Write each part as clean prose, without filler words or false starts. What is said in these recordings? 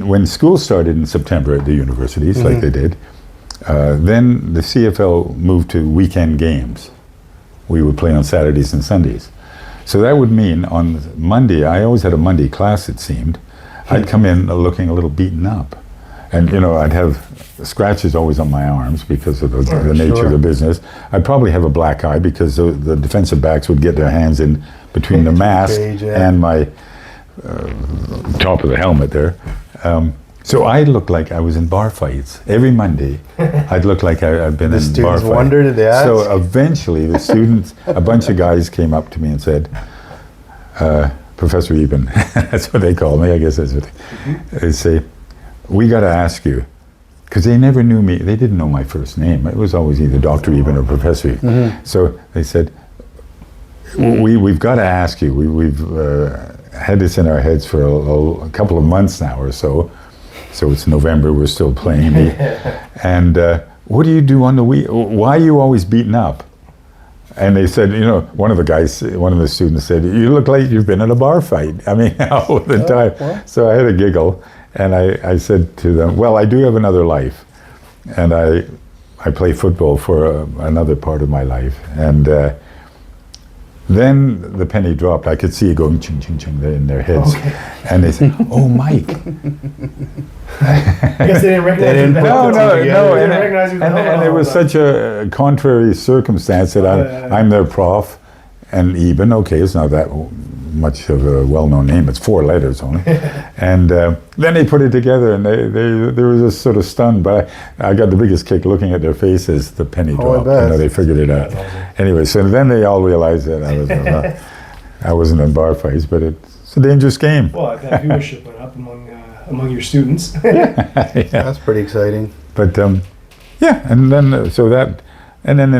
when school started in September at the universities, like they did, then the CFL moved to weekend games. We would play on Saturdays and Sundays. So that would mean on Monday, I always had a Monday class, it seemed, I'd come in looking a little beaten up. And, you know, I'd have scratches always on my arms because of the nature of the business. I'd probably have a black eye because the defensive backs would get their hands in between the mask and my top of the helmet there. So I looked like I was in bar fights. Every Monday, I'd look like I'd been in bar fights. Wondered, did they ask? So eventually, the students, a bunch of guys came up to me and said, Professor Eben, that's what they call me, I guess that's what they say, we got to ask you, because they never knew me, they didn't know my first name. It was always either Dr. Eben or Professor Eben. So they said, we've got to ask you, we've had this in our heads for a couple of months now or so. So it's November, we're still playing. And what do you do on the week? Why are you always beaten up? And they said, you know, one of the students said, you look like you've been in a bar fight. I mean, all the time. What? So I had a giggle, and I said to them, well, I do have another life. And I play football for another part of my life. And then the penny dropped. I could see it going ching, ching, ching in their heads. Okay. And they said, oh, Mike. I guess they didn't recognize you. No. And it was such a contrary circumstance that I'm their prof. And Eben, okay, it's not that much of a well-known name. It's 4 letters only. And then they put it together, and they were just sort of stunned. But I got the biggest kick looking at their faces. The penny dropped. You know, they figured it out. Awesome. Anyway, so then they all realized that I wasn't in bar fights, but it's a dangerous game. Well, that viewership went up among your students. Yeah. That's pretty exciting. But yeah, and then so that. And then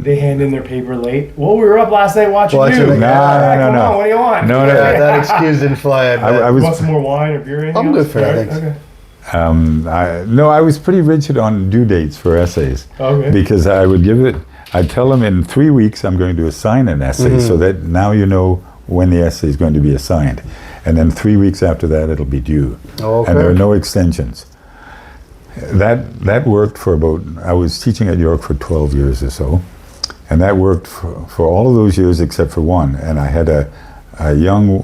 they hand in their paper late. Well, we were up last night watching you. No. Come on, what do you want? No. That excuse didn't fly. I want some more wine or beer? I'm good for that. Okay. I was pretty rigid on due dates for essays. Okay. Because I'd tell them in 3 weeks I'm going to assign an essay so that now you know when the essay is going to be assigned. And then 3 weeks after that it'll be due. Okay. And there are no extensions. That worked for I was teaching at York for 12 years or so, and that worked for all of those years except for one. And I had a young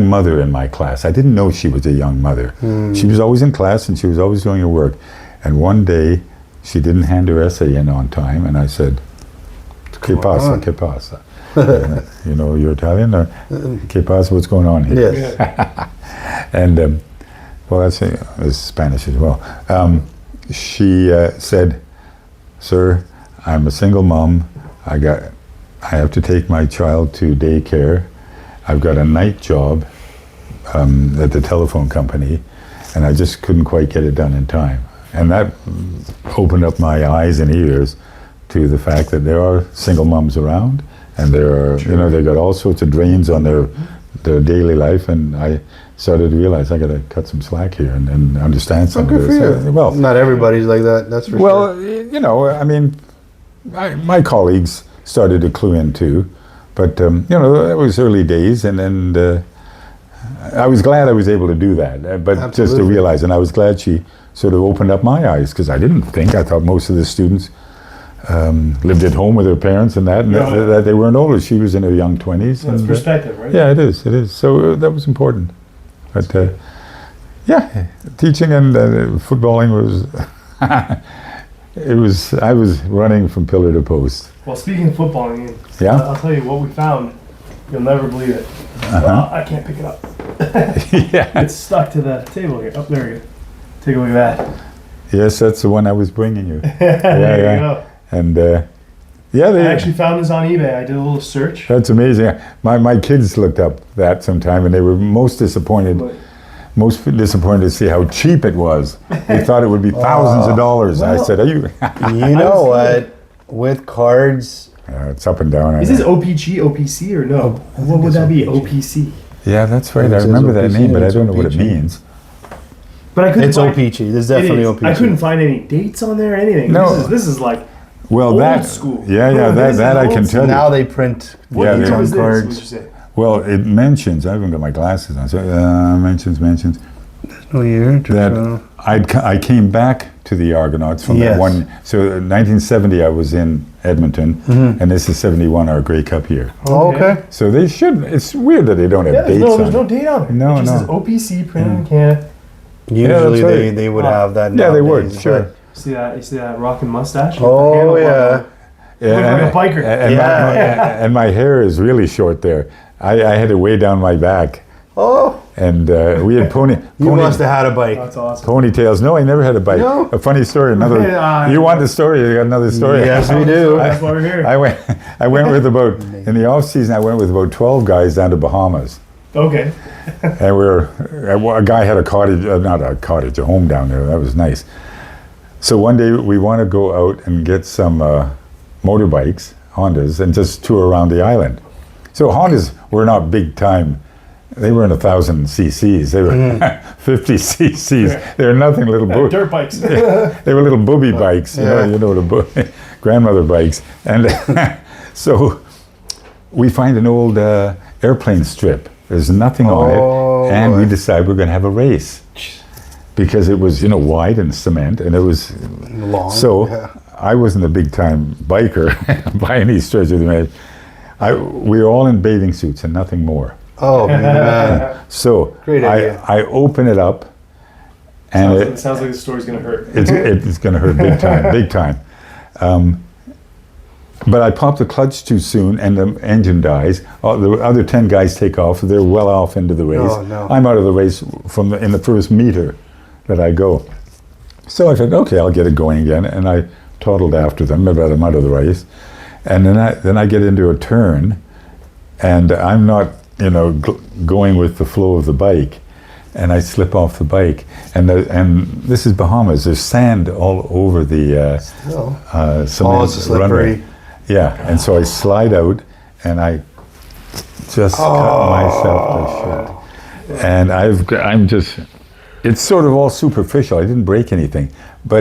mother in my class. I didn't know she was a young mother. She was always in class and she was always doing her work. And one day she didn't hand her essay in on time, and I said, "Che pasa, che pasa?" You know, you're Italian, or "Che pasa, what's going on here?" Yes. And well, that's Spanish as well. She said, "Sir, I'm a single mom. I have to take my child to daycare. I've got a night job at the telephone company, and I just couldn't quite get it done in time." And that opened up my eyes and ears to the fact that there are single moms around, and there are, you know, they got all sorts of drains on their daily life, and I started to realize I got to cut some slack here and understand some of this. For you. Well, not everybody's like that, that's for sure. Well, you know, I mean, my colleagues started to clue in too, but you know, it was early days, and I was glad I was able to do that, but Absolutely. just to realize, and I was glad she sort of opened up my eyes, because I thought most of the students lived at home with their parents and that they weren't older. She was in her young 20s. That's perspective, right? Yeah, it is. So that was important. But yeah, teaching and footballing was, I was running from pillar to post. Well, speaking of footballing, yeah? I'll tell you what we found. You'll never believe it. Well, I can't pick it up. Yeah. It's stuck to the table here. Oh, there we go. Take a look at that. Yes, that's the one I was bringing you. There you go. And I actually found this on eBay. I did a little search. That's amazing. My kids looked up that sometime, and they were most disappointed to see how cheap it was. They thought it would be thousands of dollars. Well, I said, "Are you?" You know what? With cards, it's up and down. Is this OPG, OPC, or no? What would that be? OPC. Yeah, that right. I remember that name, but I don't know what it means. But I couldn't. It's OPG. There's definitely OPG. I couldn't find any dates on there or anything. No. This is like. Well, old school. Yeah, that I can tell you. Now they print dates on cards. Well, it mentions, I haven't got my glasses on, so mentions No year. that I came back to the Argonauts from that Yes. one. So 1970, I was in Edmonton, and this is 71, our Grey Cup year. Oh, okay. So they should. It's weird that they don't have Yeah, dates there's on no it. date on it. No, It just no. says OPC printed in Canada. Usually that's right. they would have that. Yeah, they would. nowadays, Sure. but- You see that rocking mustache? Oh yeah. Look like a biker. And, and my hair is really short there. I had it way down my back, Oh, and we had you must have had a bike. That's awesome. ponytails. No, I never had a bike. No? A funny story. Another. You want the story? You got another story? Yes, we do. That's why we're here. I went with about in the off season. I went with about 12 guys down to Bahamas, Okay. and a guy had a cottage, not a cottage, a home down there. That was nice. So one day we want to go out and get some motorbikes, Hondas, and just tour around the island. So Hondas were not big time. They were in 1,000 cc's. They were 50 cc's. They were nothing, little Dirt bikes. They were little booby bikes, you know the grandmother bikes. And so we find an old airplane strip. There's nothing on it, and we decide we're going to have a race because it was wide and cement, and it was Long. So yeah. I wasn't a big time biker by any stretch of the imagination. We were all in bathing suits and nothing more. Oh man. So Great idea. I open it up, and It sounds like the story's gonna hurt. it's going to hurt big time, big time. But I popped the clutch too soon, and the engine dies. The other 10 guys take off. They're well off into the race. Oh, no. I'm out of the race in the first meter that I go. So I said, okay, I'll get it going again, and I toddled after them about I'm out of the race. And then I get into a turn, and I'm not going with the flow of the bike, and I slip off the bike, and this is Bahamas. There's sand all over the cement it's slippery. runway. Yeah, and so I slide out, and I just cut myself to shit. And I'm just, it's sort of all superficial. I didn't break anything, but